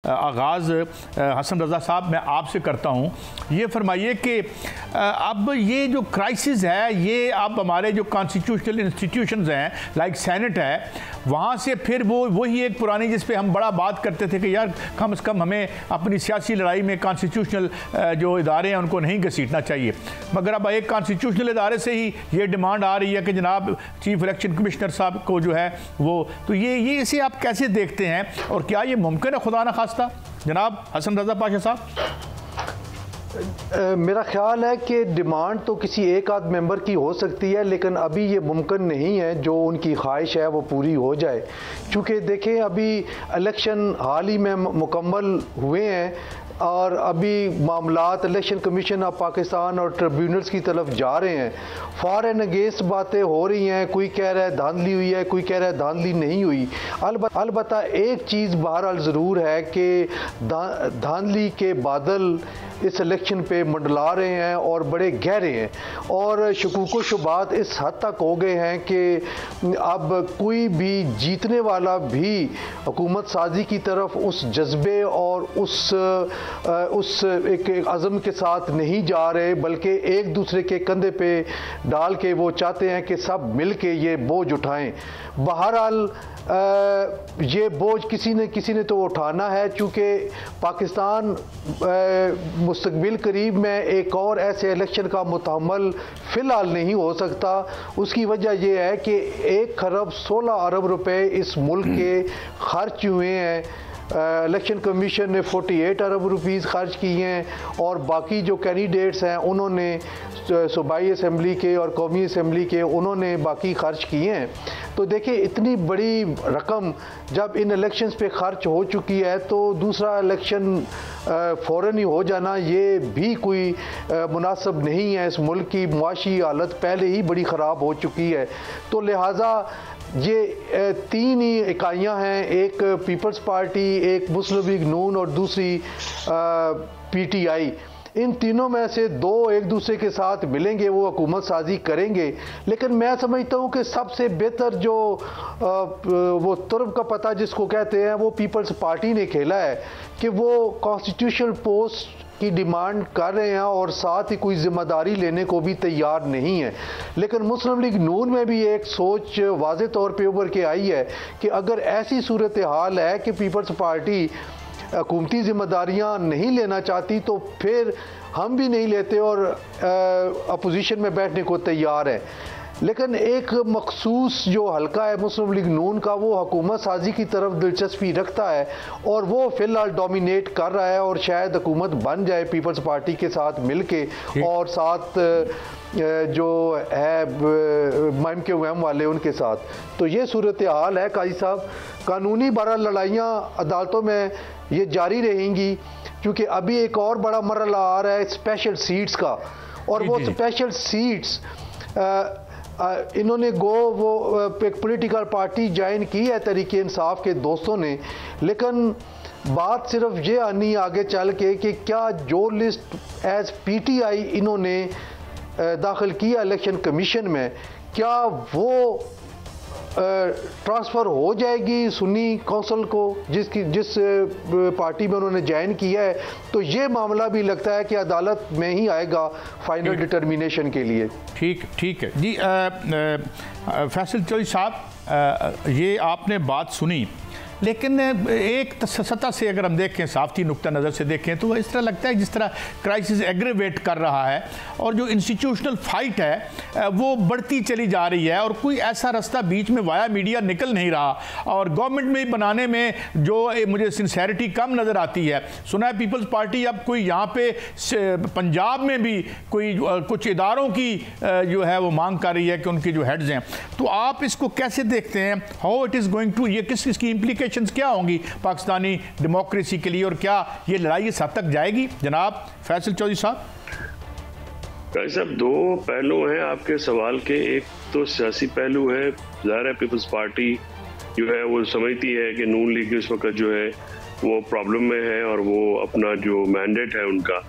आगाज़ हसन रज़ा साहब मैं आपसे करता हूँ। ये फरमाइए कि अब ये जो क्राइसिस है ये अब हमारे जो कॉन्स्टिट्यूशनल इंस्टीट्यूशंस हैं लाइक सेनेट है, वहाँ से फिर वही एक पुरानी जिस पे हम बड़ा बात करते थे कि यार कम से कम हमें अपनी सियासी लड़ाई में कॉन्स्टिट्यूशनल जो इदारे हैं उनको नहीं घसीटना चाहिए, मगर अब एक कॉन्स्टिट्यूशनल इदारे से ही ये डिमांड आ रही है कि जनाब चीफ इलेक्शन कमिश्नर साहब को जो है वो, तो ये इसे आप कैसे देखते हैं और क्या ये मुमकिन है खुदा न खास्ता जनाब हसन रज़ा पाशा साहब? मेरा ख्याल है कि डिमांड तो किसी एक आध मेंबर की हो सकती है, लेकिन अभी ये मुमकिन नहीं है जो उनकी ख्वाहिश है वो पूरी हो जाए, क्योंकि देखें अभी इलेक्शन हाल ही में मुकम्मल हुए हैं और अभी मामलात इलेक्शन कमीशन ऑफ पाकिस्तान और ट्रिब्यूनल्स की तरफ जा रहे हैं। फॉर एंड अगेंस्ट बातें हो रही हैं, कोई कह रहा है धांधली हुई है, कोई कह रहा है धांधली नहीं हुई। अलबत्ता एक चीज़ बहरहाल ज़रूर है कि धांधली के बादल इस इलेक्शन पे मंडला रहे हैं और बड़े गहरे हैं और शकूक शुबात इस हद तक हो गए हैं कि अब कोई भी जीतने वाला भी हुकूमत साजी की तरफ उस जज्बे और उस एक अज़म के साथ नहीं जा रहे, बल्कि एक दूसरे के कंधे पे डाल के वो चाहते हैं कि सब मिल के ये बोझ उठाएं। बहरहाल ये बोझ किसी ने तो उठाना है, चूँकि पाकिस्तान मुस्तकबिल करीब में एक और ऐसे इलेक्शन का मुतहम्मल फ़िलहाल नहीं हो सकता। उसकी वजह यह है कि 1 खरब 16 अरब रुपए इस मुल्क के खर्च हुए हैं। इलेक्शन कमीशन ने 48 अरब रुपीस खर्च किए हैं और बाकी जो कैंडिडेट्स हैं उन्होंने सूबाई असम्बली के और कौमी असम्बली के उन्होंने बाकी खर्च किए हैं। तो देखिए इतनी बड़ी रकम जब इन इलेक्शंस पे खर्च हो चुकी है तो दूसरा इलेक्शन फ़ौरन ही हो जाना ये भी कोई मुनासिब नहीं है। इस मुल्क की मुआशी हालत पहले ही बड़ी ख़राब हो चुकी है, तो लिहाजा ये 3 ही इकाइयाँ हैं, एक पीपल्स पार्टी, एक मुस्लिम लीग नून और दूसरी PTI। इन तीनों में से 2 एक दूसरे के साथ मिलेंगे, वो हुकूमत साजी करेंगे। लेकिन मैं समझता हूँ कि सबसे बेहतर जो वो तुर्ब का पता जिसको कहते हैं वो पीपल्स पार्टी ने खेला है कि वो कॉन्स्टिट्यूशनल पोस्ट की डिमांड कर रहे हैं और साथ ही कोई जिम्मेदारी लेने को भी तैयार नहीं है। लेकिन मुस्लिम लीग नून में भी एक सोच वाज़े तौर पे उभर के आई है कि अगर ऐसी सूरत हाल है कि पीपल्स पार्टी हुकूमती जिम्मेदारियां नहीं लेना चाहती तो फिर हम भी नहीं लेते और अपोजिशन में बैठने को तैयार है। लेकिन एक मखसूस जो हल्का है मुस्लिम लीग नून का, वो हुकूमत साजी की तरफ दिलचस्पी रखता है और वो फ़िलहाल डोमिनेट कर रहा है और शायद हुकूमत बन जाए पीपल्स पार्टी के साथ मिल के और साथ जो है MKM वाले उनके साथ। तो ये सूरत हाल है काजी साहब। कानूनी बड़ा लड़ाइयाँ अदालतों में ये जारी रहेंगी, क्योंकि अभी एक और बड़ा मरहला आ रहा है स्पेशल सीट्स का, और वो स्पेशल सीट्स इन्होंने वो एक पॉलिटिकल पार्टी ज्वाइन की है तहरीक इंसाफ के दोस्तों ने, लेकिन बात सिर्फ ये आनी आगे चल के कि क्या जो लिस्ट एज PTI इन्होंने दाखिल किया इलेक्शन कमीशन में, क्या वो ट्रांसफ़र हो जाएगी सुन्नी कौंसिल को जिस पार्टी में उन्होंने ज्वाइन किया है। तो ये मामला भी लगता है कि अदालत में ही आएगा फाइनल डिटर्मिनेशन के लिए। ठीक है जी। फैसल चौधरी साहब, ये आपने बात सुनी, लेकिन एक सतह से अगर हम देखें, साफ़ी नुक्ता नज़र से देखें तो इस तरह लगता है जिस तरह क्राइसिस एग्रेवेट कर रहा है और जो इंस्टीट्यूशनल फाइट है वो बढ़ती चली जा रही है और कोई ऐसा रास्ता बीच में वाया मीडिया निकल नहीं रहा और गवर्नमेंट में बनाने में जो मुझे सिंसेरिटी कम नज़र आती है। सुना है पीपल्स पार्टी अब कोई यहाँ पे पंजाब में भी कोई कुछ इदारों की जो है वो मांग कर रही है कि उनके जो हेड्स हैं, तो आप इसको कैसे देखते हैं? How it is going to, ये किसकी इम्प्लीकेशन क्या होंगी पाकिस्तानी डेमोक्रेसी के लिए और क्या ये लड़ाई इस हद तक जाएगी? जनाब फैसल चौधरी साहब। साहब, 2 पहलू हैं आपके सवाल के। एक तो सियासी पहलू है, ज़ाहिर है पीपल्स पार्टी जो है वो समझती है कि नून लीग इस वक्त जो है वो प्रॉब्लम में है और वो अपना जो मैंडेट है उनका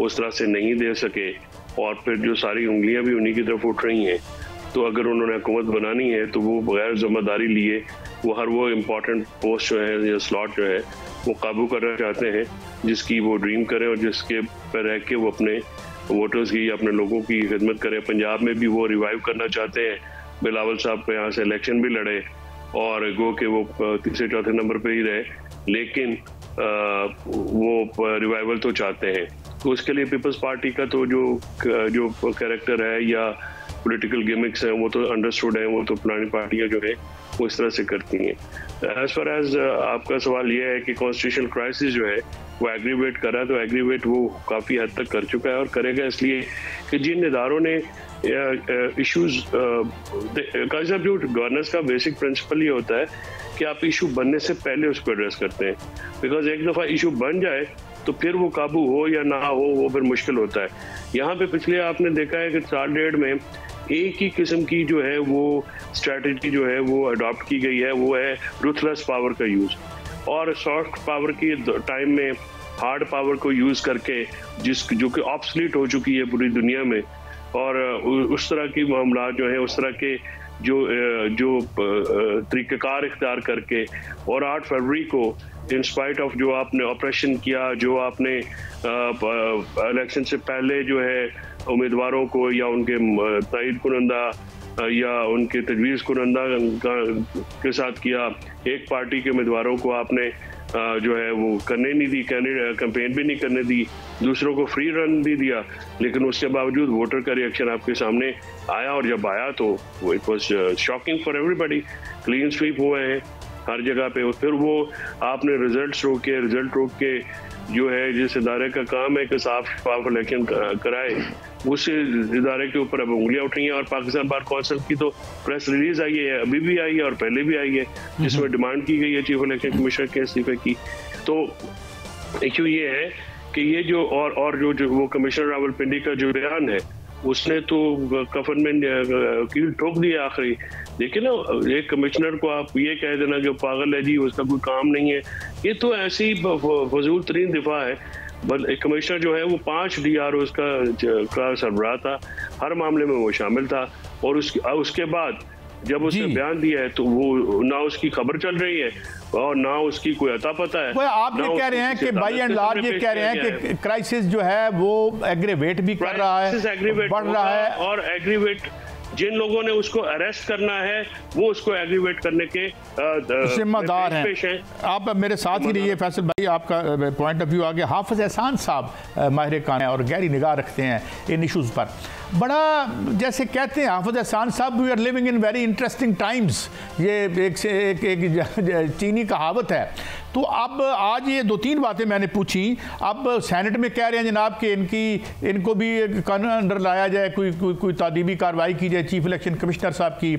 उस तरह से नहीं दे सके और फिर जो सारी उंगलियां भी उन्हीं की तरफ उठ रही हैं। तो अगर उन्होंने हुकूमत बनानी है तो वो बगैर जिम्मेदारी लिए वो इम्पॉर्टेंट पोस्ट जो है या स्लॉट जो है वो काबू करना चाहते हैं, जिसकी वो ड्रीम करें और जिसके पर रह के वो अपने वोटर्स की, अपने लोगों की खिदमत करें। पंजाब में भी वो रिवाइव करना चाहते हैं, बिलावल साहब को यहाँ से इलेक्शन भी लड़े और गो के वो तीसरे चौथे नंबर पे ही रहे, लेकिन वो रिवाइवल तो चाहते हैं। तो उसके लिए पीपल्स पार्टी का तो जो कैरेक्टर है या पॉलिटिकल गिमिक्स हैं वो तो अंडरस्टूड है, वो तो पुरानी पार्टियां जो है वो इस तरह से करती हैं। एज फार एज आपका सवाल ये है कि कॉन्स्टिट्यूशनल क्राइसिस जो है वो एग्रीवेट कर रहा है, तो एग्रीवेट वो काफ़ी हद तक कर चुका है और करेगा, इसलिए कि जिन इदारों ने इश्यूज साहब, जो गवर्नेंस का बेसिक प्रिंसिपल ये होता है कि आप इशू बनने से पहले उसको एड्रेस करते हैं, बिकॉज एक दफ़ा इशू बन जाए तो फिर वो काबू हो या ना हो वो फिर मुश्किल होता है। यहाँ पे पिछले आपने देखा है कि साल डेढ़ में एक ही किस्म की जो है वो स्ट्रेटजी जो है वो अडॉप्ट की गई है, वो है रूथलेस पावर का यूज़, और सॉफ्ट पावर की टाइम में हार्ड पावर को यूज़ करके जो कि ऑब्सलीट हो चुकी है पूरी दुनिया में, और उस तरह की मामला जो है उस तरह के जो तरीक़ाकार इख्तियार करके, और 8 फरवरी को इन स्पाइट ऑफ जो आपने ऑपरेशन किया, जो आपने इलेक्शन से पहले जो है उम्मीदवारों को या उनके तायद कुनंदा या उनके तजवीज़ कुनंदा के साथ किया, एक पार्टी के उम्मीदवारों को आपने जो है वो करने नहीं दी, कैंपेन भी नहीं करने दी, दूसरों को फ्री रन भी दिया, लेकिन उसके बावजूद वोटर का रिएक्शन आपके सामने आया, और जब आया तो it was shocking for everybody. Clean sweep हुए हैं हर जगह पे, और फिर वो आपने रिजल्ट रोक के जो है जिस इदारे का काम है कि साफ शफाफ इलेक्शन कराए, उस इदारे के ऊपर अब उंगलियां उठ रही हैं। और पाकिस्तान बार कौंसिल की तो प्रेस रिलीज आई है, अभी भी आई है और पहले भी आई है, जिसमें डिमांड की गई है चीफ इलेक्शन कमिश्नर के इस्तीफे की। तो इशू ये है कि ये जो और जो वो कमिश्नर रावलपिंडी का जो बयान है उसने तो कफन में कील ठोक दी आखिरी। देखिए ना, एक कमिश्नर को आप ये कह देना कि पागल है जी, उसका कोई काम नहीं है, ये तो ऐसी फजूल तरीन दिफा है। एक कमिश्नर जो है वो 5 DROs का सरबराह था, हर मामले में वो शामिल था, और उसके बाद जब उसने बयान दिया है तो वो ना उसकी खबर चल रही है और ना उसकी कोई अता पता है। आप ये कह रहे हैं कि बाई एंड लार्ज ये कह रहे हैं कि क्राइसिस जो है वो एग्रीवेट भी कर रहा है, बढ़ रहा है, और एग्रीवेट जिन लोगों ने उसको अरेस्ट करना है वो उसको एग्रीवेट करने के जिम्मेदार हैं। आप मेरे साथ ही रहिए फैसल भाई, आपका पॉइंट ऑफ व्यू आ गया। हाफिज एहसान साहब माहिर कान है और गहरी निगाह रखते हैं इन इशूज़ पर। बड़ा जैसे कहते हैं Hafiz Ehsan sahab, we are living in very interesting times, ये एक चीनी कहावत है। तो अब आज ये 2-3 बातें मैंने पूछी, अब सेनेट में कह रहे हैं जनाब कि इनको भी कानून अंडर लाया जाए, कोई तादीबी कार्रवाई की जाए, चीफ इलेक्शन कमिश्नर साहब की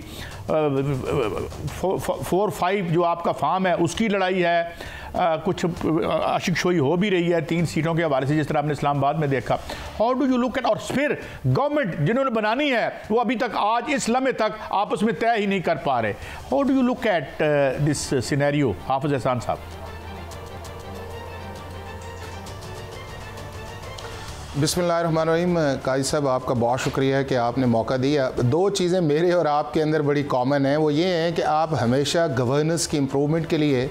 4-5 जो आपका फार्म है उसकी लड़ाई है, कुछ आशिकशोई हो भी रही है 3 सीटों के हवाले से, जिस तरह आपने इस्लामाबाद में देखा। How do you look eight, और फिर गवर्नमेंट जिन्होंने बनानी है वो अभी तक आज इस लम्हे तक आपस में तय ही नहीं कर पा रहे। How do you look at this scenario Hafiz Ehsan साहब? बिस्मिल्लाहिर्रहमानिर्रहीम। काजी साहब, आपका बहुत शुक्रिया है कि आपने मौका दिया। 2 चीज़ें मेरे और आपके अंदर बड़ी कॉमन हैं, वो ये हैं कि आप हमेशा गवर्नेंस की इम्प्रूवमेंट के लिए,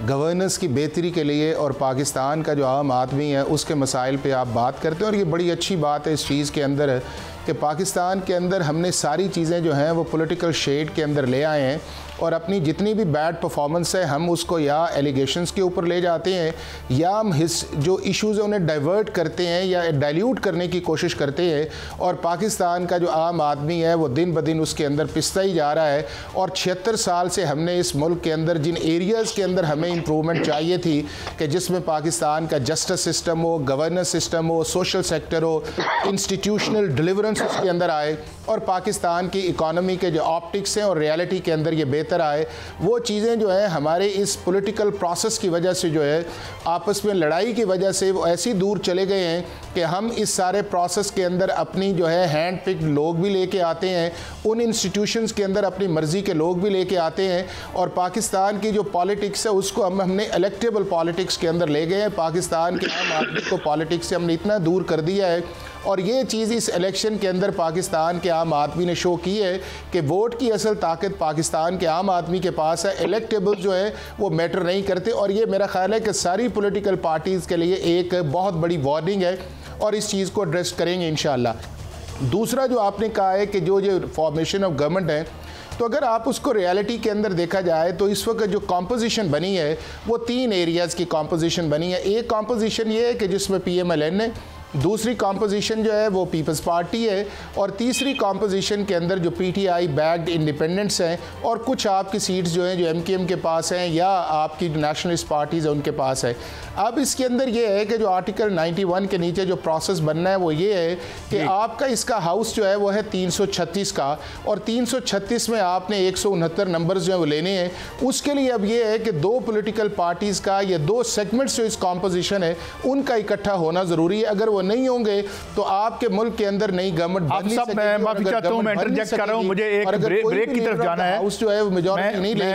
गवर्नेंस की बेहतरी के लिए और पाकिस्तान का जो आम आदमी है उसके मसाइल पे आप बात करते हैं, और ये बड़ी अच्छी बात है इस चीज़ के अंदर कि पाकिस्तान के अंदर हमने सारी चीज़ें जो हैं वो पॉलिटिकल शेड के अंदर ले आए हैं, और अपनी जितनी भी बैड परफॉर्मेंस है हम उसको या एलिगेशंस के ऊपर ले जाते हैं, या हम जो इश्यूज़ हैं उन्हें डाइवर्ट करते हैं या डाइल्यूट करने की कोशिश करते हैं, और पाकिस्तान का जो आम आदमी है वो दिन ब दिन उसके अंदर पिसता ही जा रहा है। और 76 साल से हमने इस मुल्क के अंदर जिन एरियाज़ के अंदर हमें इम्प्रूवमेंट चाहिए थी कि जिसमें पाकिस्तान का जस्टिस सिस्टम हो, गवर्नेंस सिस्टम हो, सोशल सेक्टर हो, इंस्टीट्यूशनल डिलीवरेंस उसके अंदर आए, और पाकिस्तान की इकॉनमी के जो ऑप्टिक्स हैं और रियलिटी के अंदर ये बेहतर आए, वो चीज़ें जो है हमारे इस पॉलिटिकल प्रोसेस की वजह से जो है आपस में लड़ाई की वजह से वो ऐसी दूर चले गए हैं कि हम इस सारे प्रोसेस के अंदर अपनी जो है हैंड पिक्ड लोग भी लेके आते हैं, उन इंस्टीट्यूशंस के अंदर अपनी मर्ज़ी के लोग भी लेके आते हैं, और पाकिस्तान की जो पॉलिटिक्स है उसको हमने इलेक्टेबल पॉलिटिक्स के अंदर ले गए हैं। पाकिस्तान के आम आदमी को पॉलिटिक्स से हमने इतना दूर कर दिया है और ये चीज़ इस इलेक्शन के अंदर पाकिस्तान के आम आदमी ने शो की है कि वोट की असल ताकत पाकिस्तान के आम आदमी के पास है, इलेक्टेबल जो है वो मैटर नहीं करते। और ये मेरा ख्याल है कि सारी पॉलिटिकल पार्टीज़ के लिए एक बहुत बड़ी वार्निंग है और इस चीज़ को एड्रेस करेंगे इंशाल्लाह। दूसरा जो आपने कहा है कि जो फॉर्मेशन ऑफ गवर्नमेंट है, तो अगर आप उसको रियलिटी के अंदर देखा जाए तो इस वक्त जो कॉम्पोजिशन बनी है वो 3 एरियाज़ की कॉम्पोजिशन बनी है। एक कॉम्पोजिशन ये है कि जिसमें PMLN है, दूसरी कॉम्पोजिशन जो है वो पीपल्स पार्टी है, और तीसरी कॉम्पोजिशन के अंदर जो PTI बैक्ड इंडिपेंडेंट्स हैं और कुछ आपकी सीट्स जो हैं जो MKM के पास हैं या आपकी नेशनलिस्ट पार्टीज़ हैं उनके पास है। अब इसके अंदर ये है कि जो आर्टिकल 91 के नीचे जो प्रोसेस बनना है वो ये है कि आपका इसका हाउस जो है वो है 336 का, और 336 में आपने 169 नंबर्स जो है वो लेने हैं। उसके लिए अब ये है कि 2 पॉलिटिकल पार्टीज़ का या 2 सेगमेंट्स जो इस कॉम्पोजिशन है उनका इकट्ठा होना ज़रूरी है। अगर वो नहीं होंगे तो आपके मुल्क के अंदर नई गवर्नमेंट बन नहीं सकेगी। मैं माफी चाहता हूं, मैं इंटरजेक्ट कर रहा हूं, मुझे एक ब्रेक की तरफ जाना है। हाउस जो है वो मेजॉरिटी नहीं